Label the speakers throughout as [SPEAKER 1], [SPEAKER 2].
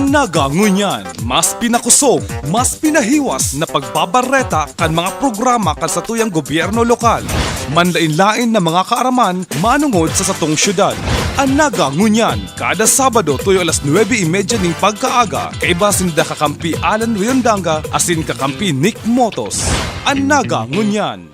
[SPEAKER 1] Ang nagangunyan, mas pinakusog, mas pinahiwas na pagbabareta kan mga programa kan sa tuyang gobyerno lokal. Manlain-lain na mga kaaraman manungod sa satong syudad. Ang nagangunyan, kada Sabado tuyo alas 9:30 ning pagkaaga, kaiba sinda kakampi Alan Riondanga asin kakampi Nick Motos. Ang nagangunyan.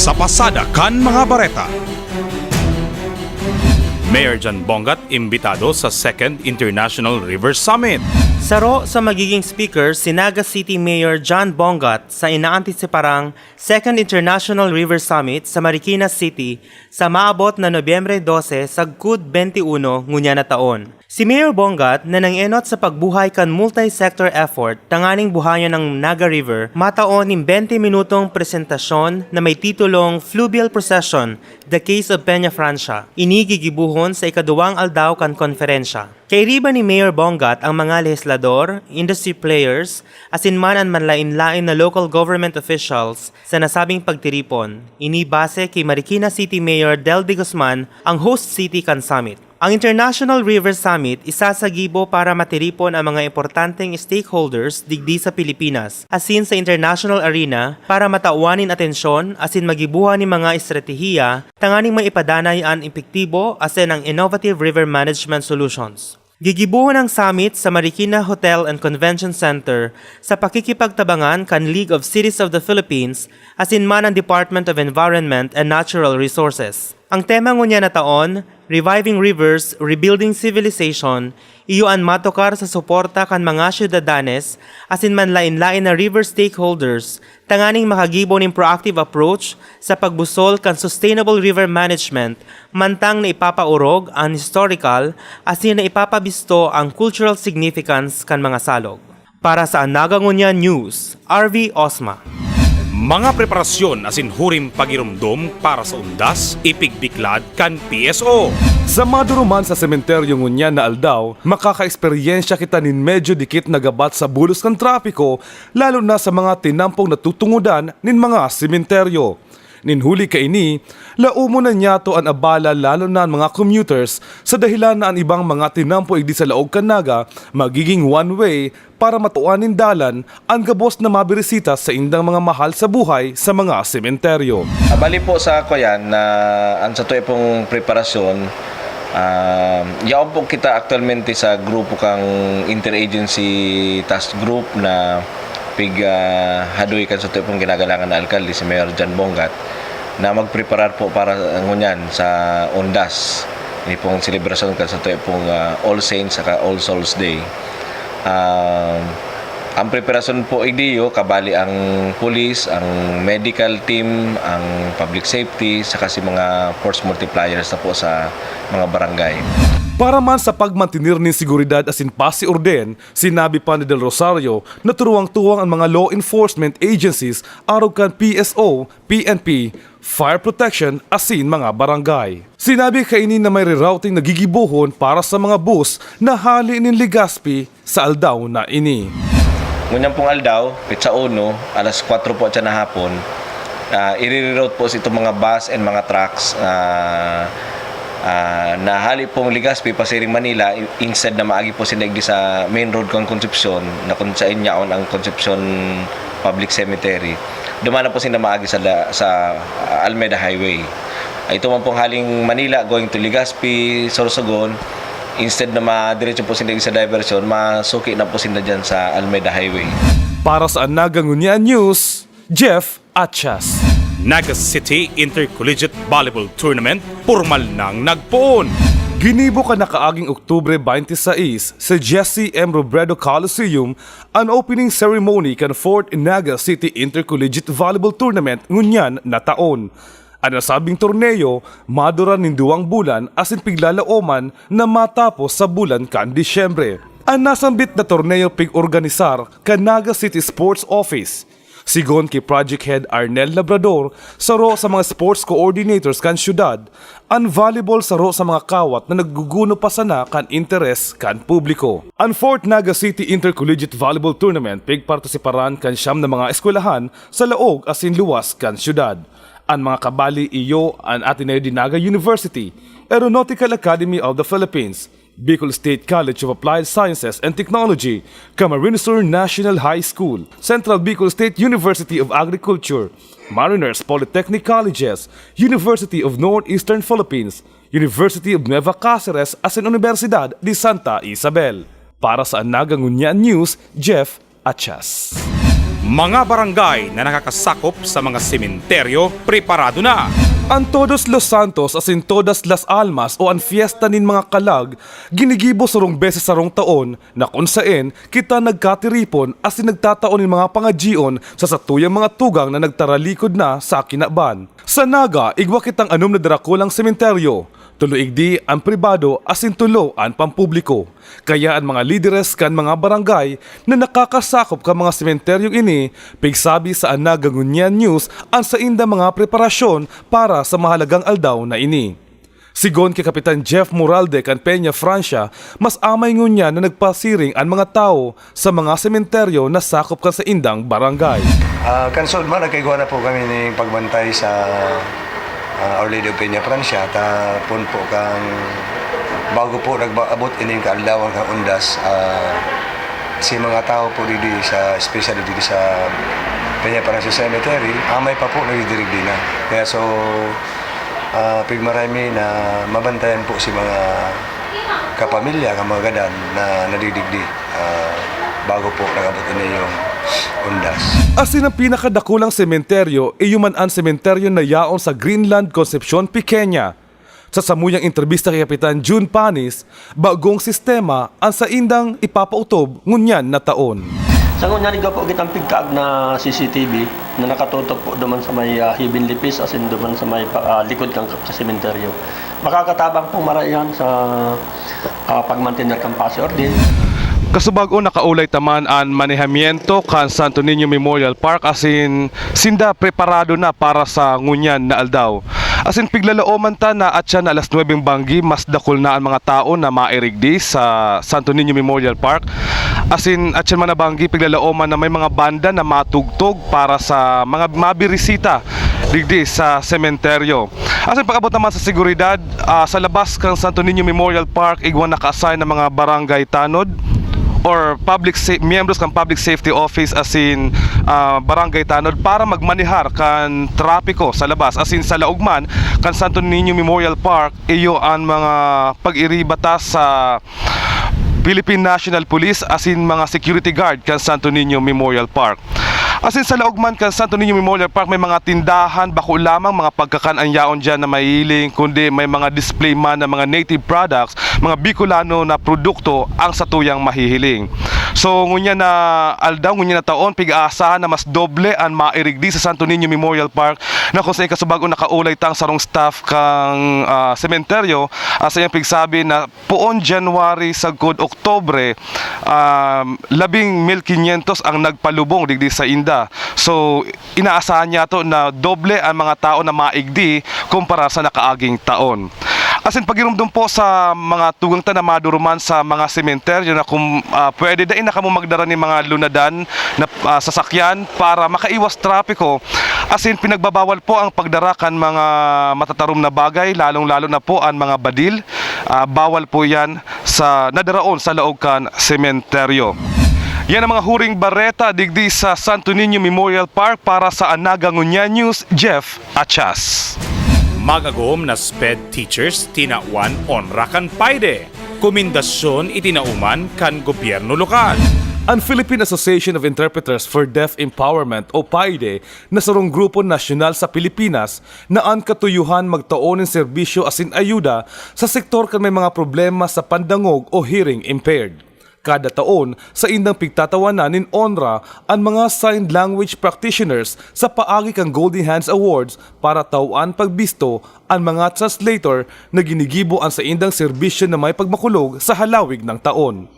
[SPEAKER 1] Sa pasada kan mga bareta. Mayor John Bongat imbitado sa 2nd International River Summit.
[SPEAKER 2] Saro sa magiging speaker si Naga City Mayor John Bongat sa inaantisiparang 2nd International River Summit sa Marikina City sa maabot na Nobyembre 12 sa Gud 21 ngunya na taon. Si Mayor Bongat na nangenot sa pagbuhay kan multi-sector effort tanganing buhayan ng Naga River mataon ng 20 minutong presentasyon na may titulong Fluvial Procession, The Case of Peña Francia. Inigigibuhon sa ikaduwang aldaw kan konferensya. Kay riba ni Mayor Bongat ang mga legislador, industry players, asin man ang manlain-lain na local government officials sa nasabing pagtiripon. Inibase kay Marikina City Mayor Del de Guzman ang host city kan summit. Ang International River Summit isa sa gibo para matiripon ang mga importanteng stakeholders digdi sa Pilipinas asin sa international arena para matauanin atensyon asin magibuhan ni mga estratehiya tanganing maipadanay ang epektibo asin ang innovative river management solutions. Gigibuhon ang summit sa Marikina Hotel and Convention Center sa pakikipagtabangan kan League of Cities of the Philippines asin man ang Department of Environment and Natural Resources. Ang tema ngunya na taon, Reviving Rivers, Rebuilding Civilization, iyoan matokar sa suporta kan mga syudadanes asin man lain-lain na river stakeholders tanganing makagibo ning proactive approach sa pagbusol kan sustainable river management mantang na ipapaurog ang historical asin na ipapabisto ang cultural significance kan mga salog. Para sa Nagangunyan News, RV Osma.
[SPEAKER 1] Mga preparasyon asin hurim pagirumdom para sa undas, ipigbiklad kan PSO. Sa maduruman sa sementeryo ngunyan na aldaw, makaka-eksperyensya kita nin medyo dikit na gabat sa bulos ng trapiko, lalo na sa mga tinampong natutungudan nin mga sementeryo. Ninhuli ka ini, laumo na niya to ang abala lalo na ang mga commuters sa dahilan na ang ibang mga tinampo igdi sa laog kanaga magiging one-way para matuanin dalan ang gabos na mabirisita sa indang mga mahal sa buhay sa mga sementeryo.
[SPEAKER 3] Bali po sa ako yan na ang sa tuwi pong preparasyon, yaon po kita aktualmente sa grupo kang interagency task group na hadoy kan sa tuwi pong ginagalangan na alkalde si Mayor John Bongat na magpreparar po para ngunyan sa Ondas. Ini pong selebrasyon kan sa tuwi pong All Saints saka All Souls Day. Ang preparasyon po idiyo kabali ang police, ang medical team, ang public safety, saka si mga force multipliers na po sa mga barangay.
[SPEAKER 1] Para man sa pagmantinir ni seguridad asin pasi orden, sinabi pa ni Del Rosario na turuang-tuwang ang mga law enforcement agencies araw kan PSO, PNP, fire protection asin mga barangay. Sinabi kainin na may rerouting na gigibuhon para sa mga bus na hali nin Legazpi sa aldaw na ini.
[SPEAKER 3] Ngunyan pong aldaw, pitsa 1, alas 4 po siya na hapon, i-reroute po itong mga bus and mga trucks na hali pong Legazpi, Pasiring, Manila, instead na maagi po sila sa main road kong Concepcion, na kung sa inyaon ang Concepcion Public Cemetery. Dumana po sila maagi sa Almeda Highway. Ito man pong haling Manila going to Legazpi, Sorsogon, instead na madiretso po sila sa diversion, masuki na po sila dyan sa Almeda Highway.
[SPEAKER 1] Para sa Nagangunyan News, Jeff Atchas. Naga City Intercollegiate Volleyball Tournament formal nang nagpoon. Ginibo ka na kaaging Oktubre 26 sa Jesse M. Robredo Coliseum ang opening ceremony kan 4th Naga City Intercollegiate Volleyball Tournament ngunyan na taon. Ang nasabing torneo, madura nin 2 bulan asin piglalaoman na matapos sa bulan kan Disyembre. Ang nasambit na torneo pig-organisar kan Naga City Sports Office. Sigon kay Project Head Arnel Labrador, saro sa mga sports coordinators kan syudad, unvaluable saro sa mga kawat na nagguguno pa sana kan interes kan publiko. Ang 4th Naga City Intercollegiate Volleyball Tournament pigpartisiparan kan siyam na mga eskwelahan sa laog asin luwas kan syudad. Ang mga kabali iyo ang Ateneo de Naga University, Aeronautical Academy of the Philippines, Bicol State College of Applied Sciences and Technology, Camarines Sur National High School, Central Bicol State University of Agriculture, Mariners Polytechnic Colleges, University of Northeastern Philippines, University of Nueva Cáceres as in Universidad de Santa Isabel. Para sa Naga Ngunyan News, Jeff Achas. Mga barangay na nakakasakop sa mga sementeryo, preparado na! Ang Todos Los Santos as in Todas Las Almas o ang fiesta nin mga kalag, ginigibo sarong beses sarong taon na kung saan kita nagkatiripon as in nagtataon ng mga pangajion sa satuyang mga tugang na nagtaralikod na sa kinaban. Sa Naga, igwa kitang anom na darakulang sementeryo. Tuloigdi ang pribado asin tulo ang pampubliko. Kaya ang mga lideres kan mga barangay na nakakasakop ka mga sementeryong ini, pigsabi sa Naga Ngunyan News ang sa inda mga preparasyon para sa mahalagang aldaw na ini. Sigon kay Kapitan Jeff Moralde kan Peña, Francia, mas amay ngunyan na nagpasiring ang mga tao sa mga sementeryo na sakop kan sa indang barangay.
[SPEAKER 4] Kansol man, nagkaigwa na po kami ng pagbantay sa Our Lady of Peña, Francia. Tapon po kang bago po nag-abot ining kaalawan kang undas, si mga tao po dito sa, especially dito sa Peña Francia Cemetery, amay pa po nagdidirig din na. Kaya so, pigmarami na mabantayan po si mga kapamilya, kamagadan na nadidigdi bago po nag-abot ini yung undas.
[SPEAKER 1] Asin ang pinakadakulang sementeryo ay yuman ang sementeryo na yaon sa Greenland, Concepcion, Pequeña. Sa samuyang entrevista kay Kapitan June Panis, bagong sistema ang sa indang ipapautob ngunyan na taon.
[SPEAKER 5] Sa ngunyan po kitang pigkaag na CCTV na nakatutok po duman sa may hibin lipis as in duman sa may likod kang sementeryo. Makakatabang po marayan sa pagmantener kang pasi ordin.
[SPEAKER 1] Kasubag-o nakaulay taman ang manehamiento kan Santo Niño Memorial Park asin sinda preparado na para sa ngunyan na aldaw. Asin piglalaoman ta na atya na alas 9 banggi mas dakol na ang mga tao na mairigdi sa Santo Niño Memorial Park. Asin atya man na banggi piglalaoman na may mga banda na matugtog para sa mga mabirisita digdi sa sementeryo. Asin pag-abot naman sa seguridad, sa labas kang Santo Niño Memorial Park igwan naka-assign na mga barangay tanod or members kan public safety office asin barangay tanod para magmanihar kan trapiko sa labas asin sa laugman kan Santo Niño Memorial Park iyo ang mga pag-iribata sa Philippine National Police asin mga security guard kan Santo Niño Memorial Park. Asin sa laugman kan Santo Niño Memorial Park may mga tindahan, bako lamang mga pagkakananyaon dyan na mahiling, kundi may mga display man na mga native products, mga Bicolano na produkto ang satuyang mahihiling. So ngunya na aldaw, ngunya na taon, pig-aasahan na mas doble ang mairigdi sa Santo Niño Memorial Park na kung saan kasubag-o nakaulay tang sarong staff kang sementeryo sa iyang pigsabi na puon January sagkod Oktobre 11,500 ang nagpalubong digdi sa inda. So inaasahan niya to na doble ang mga tao na maigdi kumpara sa nakaaging taon. Asin pagirumdum po sa mga tugang na maduruman sa mga sementeryo na kung pwede dahin na kamo magdara ni mga lunadan na sasakyan para makaiwas trapiko. Asin pinagbabawal po ang pagdarakan mga matatarum na bagay, lalong-lalo na po ang mga badil. Bawal po yan sa nadaraon sa laog kan sementeryo. Yan ang mga huring bareta digdi sa Santo Niño Memorial Park para sa Naga Ngunyan News, Jeff Achas. Magagom na SPED teachers tinauan onra kan paide. Komendasyon itinauman kan gobyerno lokal. Ang Philippine Association of Interpreters for Deaf Empowerment o PAIDE na sarong grupo nasyonal sa Pilipinas na ang katuyuhan magtaon ng serbisyo asin ayuda sa sektor kan may mga problema sa pandangog o hearing impaired. Kada taon, sa indang pigtatawanan nin onra ang mga sign language practitioners sa paagi kang Golden Hands Awards para tauan pagbisto ang mga translator na ginigibo ang sa indang serbisyo na may pagmakulog sa halawig ng taon.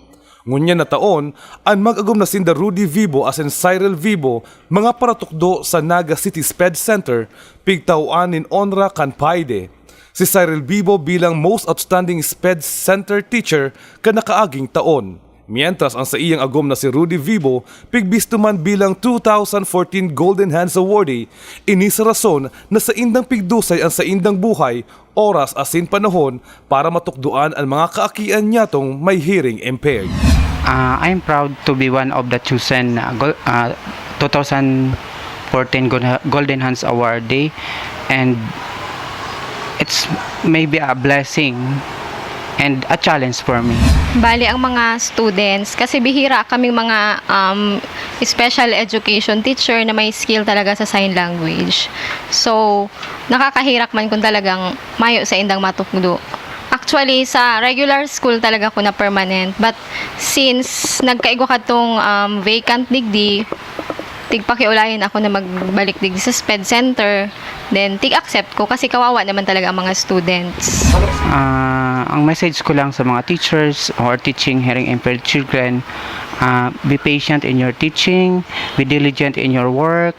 [SPEAKER 1] Ngunya na taon, ang mag-agom na sinda Rudy Vibo as in Cyril Vibo, mga paratukdo sa Naga City SPED Center, pigtauan in Onra Kanpaide. Si Cyril Vibo bilang Most Outstanding SPED Center Teacher kanakaaging taon. Mientras ang sa iyang agom na si Rudy Vibo, pigbisto man bilang 2014 Golden Hands Awardee, ini sa rason na sa indang pigdusay ang sa indang buhay, oras asin panahon para matukduan ang mga kaakian niyatong may hearing impaired.
[SPEAKER 6] I'm proud to be one of the chosen 2014 Golden Hands Awardee, and it's maybe a blessing and a challenge for me.
[SPEAKER 7] Bali ang mga students, kasi bihira kaming mga special education teacher na may skill talaga sa sign language. So, nakakahirak man kung talagang mayo sa indang matukdo. Actually, sa regular school talaga ko na permanent. But since nagkaigo ka tong vacant digdi, tigpakiulayan ako na magbalik digdi sa SPED Center. Then, tig-accept ko kasi kawawa naman talaga ang mga students.
[SPEAKER 6] Ang message ko lang sa mga teachers who are teaching hearing impaired children, be patient in your teaching, be diligent in your work,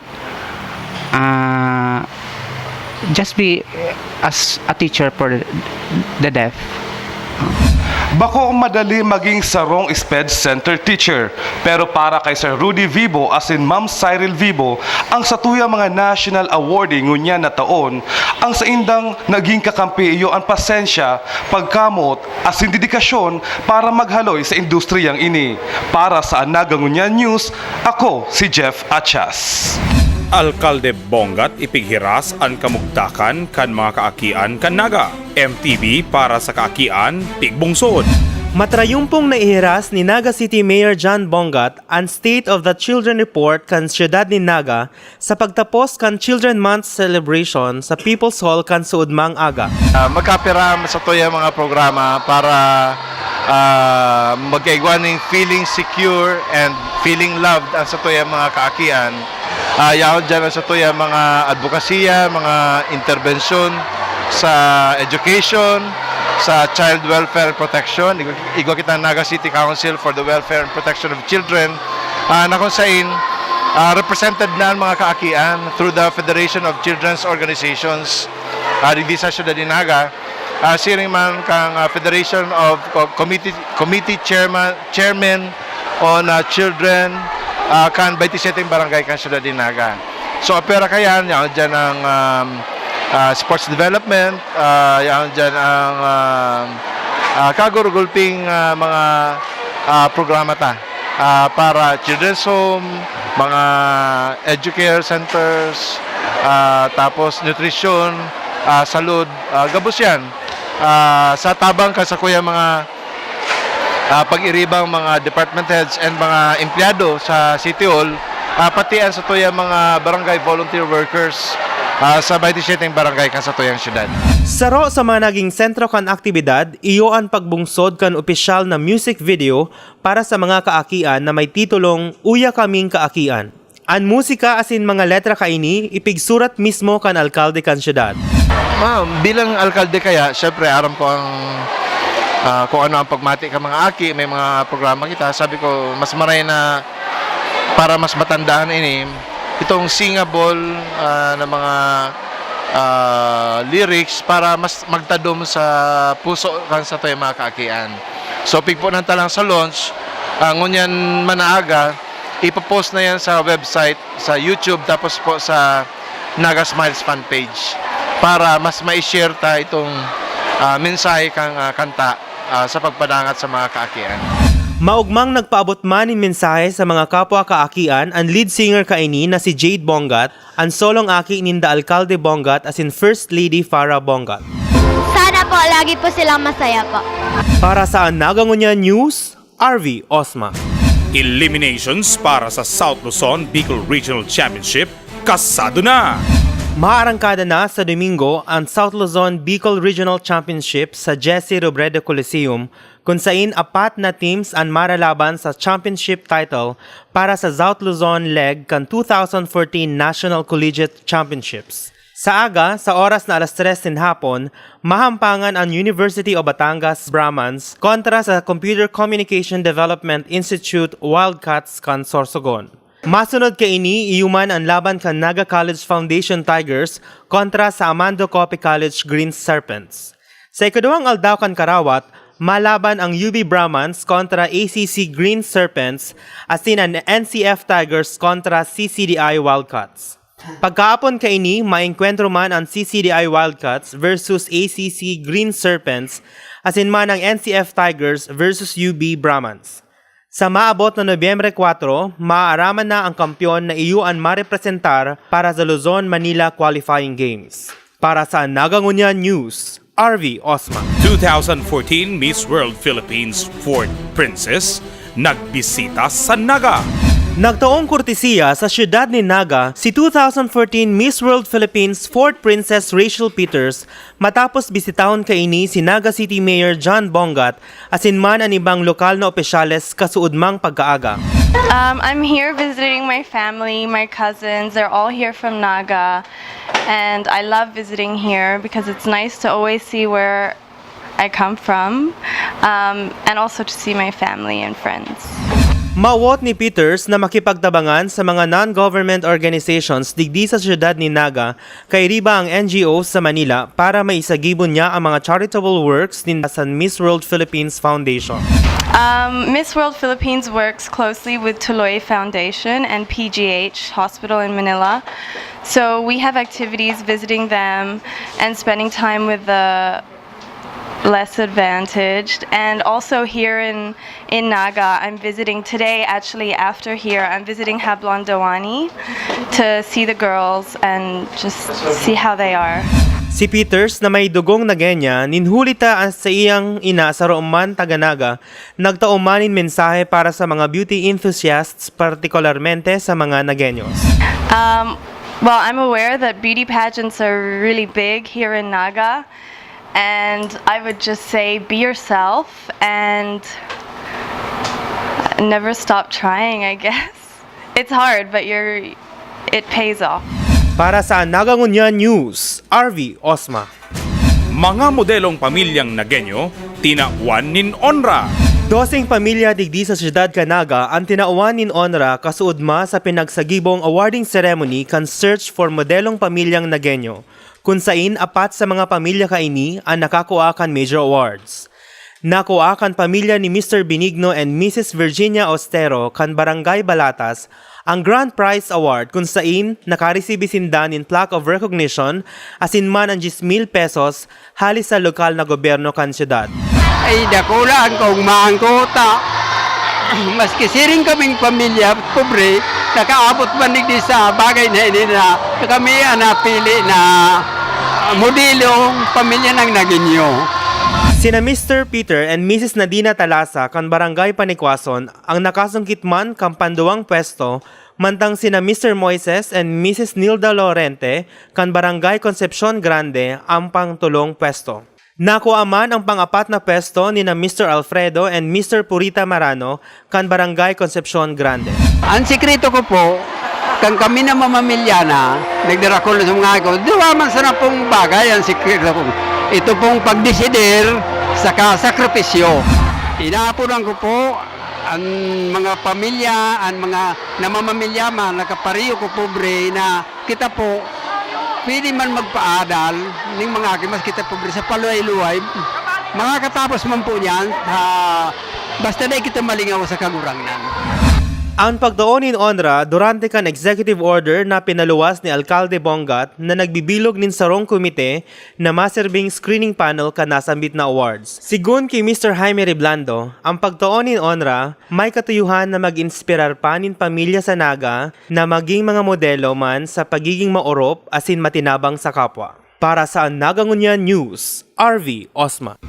[SPEAKER 6] just be as a teacher for the deaf.
[SPEAKER 1] Bako madali maging sarong SPED Center Teacher, pero para kay Sir Rudy Vibo as in Ma'am Cyril Vibo, ang satuya mga national awardee ngunya na taon, ang sa indang naging kakampi iyo ang pasensya, pagkamot, asin dedikasyon para maghaloy sa industriyang ini. Para sa Anaga Ngunya News, ako si Jeff Achas. Alkalde Bongat ipighiras ang kamugtakan kan mga kaakian kan Naga. MTV para sa kaakian, pigbungsod.
[SPEAKER 2] Matrayumpong naihiras ni Naga City Mayor John Bongat ang State of the Children Report kan siyudad ni Naga sa pagtapos kan Children Month celebration sa People's Hall kan Suudmang Aga.
[SPEAKER 8] Magkapiram sa toya mga programa para magkaigwan ng feeling secure and feeling loved ang sa toya mga kaakian. Yaon dyan ang sa toya mga advokasya, mga intervensyon sa education, sa child welfare protection. Igwa kita Naga City Council for the Welfare and Protection of Children na kung saan represented na ang mga kaakian through the Federation of Children's Organizations di sa siyudad ni Naga. Siring man kang Federation of Committee Chairman on Children kan 27 barangay kan siyudad ni Naga. So pera kayan, yan dyan ang sports development, yan dyan ang kagurugulping mga programa ta para children's home, mga educare centers, tapos nutrition, salud, gabos yan. Sa tabang kasakuya mga pag-iribang mga department heads and mga empleyado sa City Hall, pati ang sa tuya mga barangay volunteer workers sa 27 barangay kan sa tuyang syudad.
[SPEAKER 2] Saro sa mga naging sentro kan aktibidad, iyo ang pagbungsod kan opisyal na music video para sa mga kaakian na may titulong Uya Kaming Kaakian. Ang musika asin mga letra kaini ipigsurat mismo kan alkalde kan syudad.
[SPEAKER 8] Bilang alkalde kaya, syempre aram ko ang kung ano ang pagmati ka mga aki, may mga programa kita. Sabi ko, mas maray na para mas matandaan ini, itong singable na mga lyrics para mas magtadom sa puso kan sa to'y mga kaakian. So, pigpo nang talang sa launch, ngunyan manaaga, ipopost na yan sa website, sa YouTube, tapos po sa Naga Smiles fan page para mas ma-share ta itong mensahe kang kanta sa pagpadangat sa mga kaakian.
[SPEAKER 2] Maugmang nagpaabot man ng mensahe sa mga kapwa kaakian ang lead singer kaini na si Jade Bongat, ang solong aki ninda Alkalde Bongat as in First Lady Farah Bongat.
[SPEAKER 9] Sana po, lagi po silang masaya po.
[SPEAKER 2] Para sa Anaga Ngunya News, RV Osma.
[SPEAKER 1] Eliminations para sa South Luzon Bicol Regional Championship, kasado na!
[SPEAKER 2] Maarangkada na sa Domingo ang South Luzon Bicol Regional Championship sa Jesse Robredo Coliseum kung saan 4 na teams ang maralaban sa championship title para sa South Luzon leg kan 2014 National Collegiate Championships. Sa aga, sa oras na 3:00 ng hapon, mahampangan ang University of Batangas Brahmans kontra sa Computer Communication Development Institute Wildcats kan Sorsogon. Masunod kay ini, iuman ang laban kan Naga College Foundation Tigers kontra sa Amando Cope College Green Serpents. Sa ikaduhang aldaw kan Karawat, malaban ang UB Brahmans kontra ACC Green Serpents asin ang NCF Tigers kontra CCDI Wildcats. Pagkaapon kaini, maengkwentro man ang CCDI Wildcats versus ACC Green Serpents asin man ang NCF Tigers versus UB Brahmans. Sa maabot na Nobyembre 4, maaaraman na ang kampyon na iyuan marepresentar para sa Luzon, Manila Qualifying Games. Para sa Nagangunya News, RV Osma.
[SPEAKER 1] 2014 Miss World Philippines Fourth Princess nagbisita sa Naga.
[SPEAKER 2] Nagtaong kortesiya sa siyudad ni Naga si 2014 Miss World Philippines 4th Princess Rachel Peters matapos bisitahon kaini si Naga City Mayor John Bongat asin man ang ibang lokal na opisyales kasuudmang pagkaaga.
[SPEAKER 10] I'm here visiting my family, my cousins. They're all here from Naga, and I love visiting here because it's nice to always see where I come from, and also to see my family and friends.
[SPEAKER 2] Mawot ni Peters na makipagtabangan sa mga non-government organizations digdi sa siyudad ni Naga kay riba ang NGOs sa Manila para maisagibon niya ang mga charitable works ni sa Miss World Philippines Foundation.
[SPEAKER 10] Miss World Philippines works closely with Tuloy Foundation and PGH Hospital in Manila. So we have activities visiting them and spending time with the less advantaged, and also here in Naga, I'm visiting today. Actually, after here, I'm visiting Hablon Dawani to see the girls and just see how they are.
[SPEAKER 2] Si Peters na may dugong Nagenya, ninhulita sa iyang ina sa Rooman Taganaga, nagtaumanin mensahe para sa mga beauty enthusiasts, partikularmente sa mga Nagenyos.
[SPEAKER 10] Well, I'm aware that beauty pageants are really big here in Naga. And I would just say, be yourself and never stop trying, I guess. It's hard, but it pays off.
[SPEAKER 2] Para sa Nagangunya News, RV Osma.
[SPEAKER 1] Mga modelong pamilyang Nagenyo, tinauan nin Onra.
[SPEAKER 2] 12 pamilya digdi sa siyudad Canaga ang tinauan nin Onra kasuudma sa pinagsagibong awarding ceremony kan Search for Modelong Pamilyang Nagenyo, kung sain apat sa mga pamilya kaini ang nakakuha kan major awards. Nakuha kan pamilya ni Mr. Benigno and Mrs. Virginia Ostero kan Barangay Balatas ang Grand Prize Award kung sain nakareceive sindan in plaque of recognition asin man ang 10,000 pesos halis sa lokal na gobyerno kan siyudad.
[SPEAKER 11] Ay dakulaan kong maangkota. Maski siring kaming pamilya, pobre, nakaabot manig di sa bagay na ini na kami napili na modelong pamilya ng Nagenyo.
[SPEAKER 2] Sina Mr. Peter and Mrs. Nadina Talasa kan Barangay Panikwason ang nakasungkit man kan panduwang pwesto, mantang sina Mr. Moises and Mrs. Nilda Lorente kan Barangay Concepcion Grande ang pangtulong pwesto. Nakuha man ang pang-apat na pwesto ni na Mr. Alfredo and Mr. Purita Marano kan Barangay Concepcion Grande.
[SPEAKER 11] Ang sikreto ko po, kang kami na mamamilya na, nagdarakol sa mga ko, diwa man sa pong bagay ang sikreto ko. Ito pong pagdesider sa sakripisyo. Inaapuran ko po ang mga pamilya, ang mga namamamilya man, nakapariyo ko pobre na kita po, pwede man magpaadal ng mga akimas kita pobre sa paluay-luay. Mga katapos man po niyan, basta na kita malingaw sa kagurangnan.
[SPEAKER 2] Ang pagdoonin Onra durante kan executive order na pinaluwas ni Alcalde Bongat na nagbibilog nin sarong komite na maserbing screening panel kan nasambit na awards. Sigun kay Mr. Jaime Reblando, ang pagdoonin Onra may katuyuhan na mag-inspirar pa nin pamilya sa Naga na maging mga modelo man sa pagiging maorop asin matinabang sa kapwa. Para sa Nagangunya News, RV Osma.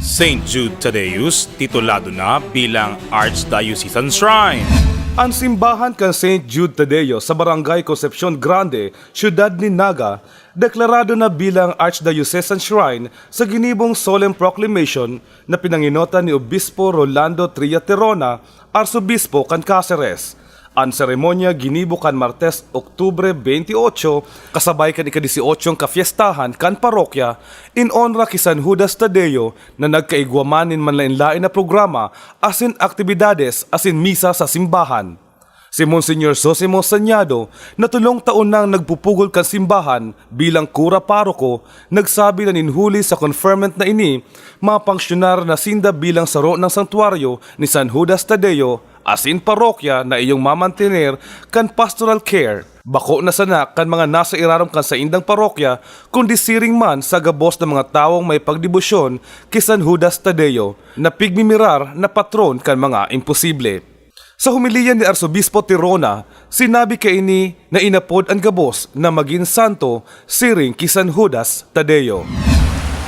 [SPEAKER 1] St. Jude Thaddeus titulado na bilang Archdiocesan Shrine. Ang simbahan kan St. Jude Tadeo sa Barangay Concepcion Grande, siyudad ni Naga, deklarado na bilang Archdiocesan Shrine sa ginibong solemn proclamation na pinanginota ni Obispo Rolando Trillaterona, Arsobispo kan Cáceres. Ang seremonya ginibo kan Martes, Oktubre 28, kasabay kan ika-18 kafiestahan kan parokya in honra ki San Judas Tadeo na nagkaigwamanin man lain-lain na programa asin aktibidades asin misa sa simbahan. Si Monsignor Sosimo Sanyado, na 3 taon nang nagpupugol kan simbahan bilang kura paroko, nagsabi na ninhuli sa conferment na ini, mga pangsyunar na sinda bilang saro ng santuaryo ni San Judas Tadeo, asin parokya na iyong mamantener kan pastoral care. Bako na sana kan mga nasa iraram kan sa indang parokya, kundi siring man sa gabos ng mga tawong may pagdibusyon kay San Judas Tadeo, na pigmimirar na patron kan mga imposible. Sa humilian ni Arsobispo Tirona, sinabi kay ini na inapod ang gabos na maging santo siring kay San Judas Tadeo.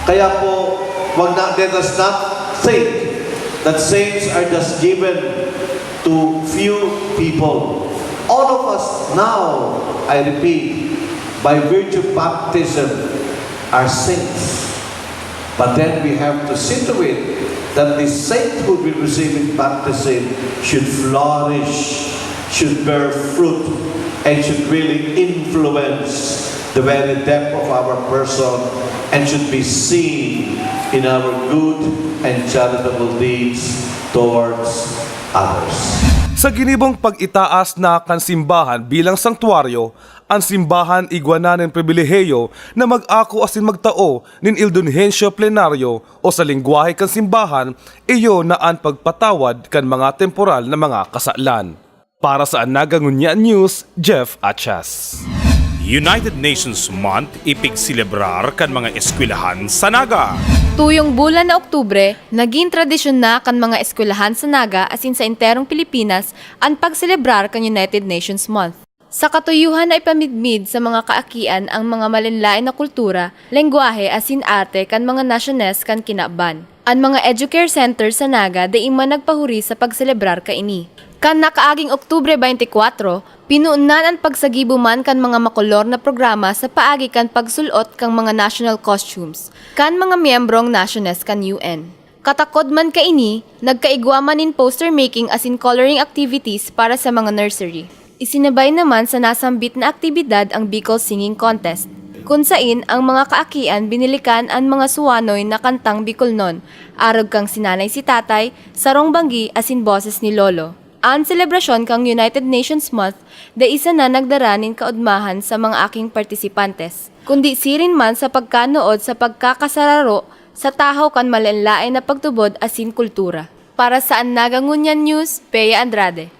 [SPEAKER 12] Kaya po, let us not think that saints are just given to few people. All of us now, I repeat, by virtue of baptism, are saints. But then we have to see to it that the sainthood we receive in baptism should flourish, should bear fruit, and should really influence the very depth of our person, and should be seen in our good and charitable deeds towards others.
[SPEAKER 1] Sa ginibong pag-itaas na kan simbahan bilang sanktuaryo, ang simbahan igwananen pribileheyo na mag-ako asin magtao nin indulhensya plenaryo o sa lingwahe kan simbahan, iyo na ang pagpatawad kan mga temporal na mga kasalan. Para sa Anaga Ngunya News, Jeff Achas.
[SPEAKER 13] United Nations Month ipigsilebrar kan mga eskwelahan sa Naga.
[SPEAKER 14] Tuyong bulan na Oktubre, naging tradisyon na kan mga eskwelahan sa Naga asin sa enterong Pilipinas ang pagselebrar kan United Nations Month. Sa katuyuhan na ipamidmid sa mga kaakian ang mga malinlain na kultura, lengguwahe asin arte kan mga nasyones kan kinaban. Ang mga educare center sa Naga daing man nagpahuri sa pagselebrar kaini. Kan nakaaging Oktubre 24, pinuunan ang pagsagibuman kan mga makolor na programa sa paagi kan pagsulot kang mga national costumes, kan mga miyembrong nasyones kan UN. Katakod man kaini, nagkaigwaman in poster making asin coloring activities para sa mga nursery. Isinabay naman sa nasambit na aktibidad ang Bicol Singing Contest, kung sain ang mga kaakian binilikan ang mga suwanoy na kantang Bicolnon, arog kang sinanay si tatay, sarong banggi asin boses ni lolo. Ang selebrasyon kang United Nations Month da isa na nagdaranin kaudmahan sa mga aking partisipantes, kundi sirin man sa pagkanood sa pagkakasararo sa tahaw kan malinlain na pagtubod asin kultura. Para sa Anaga Ngunya News, Bea Andrade.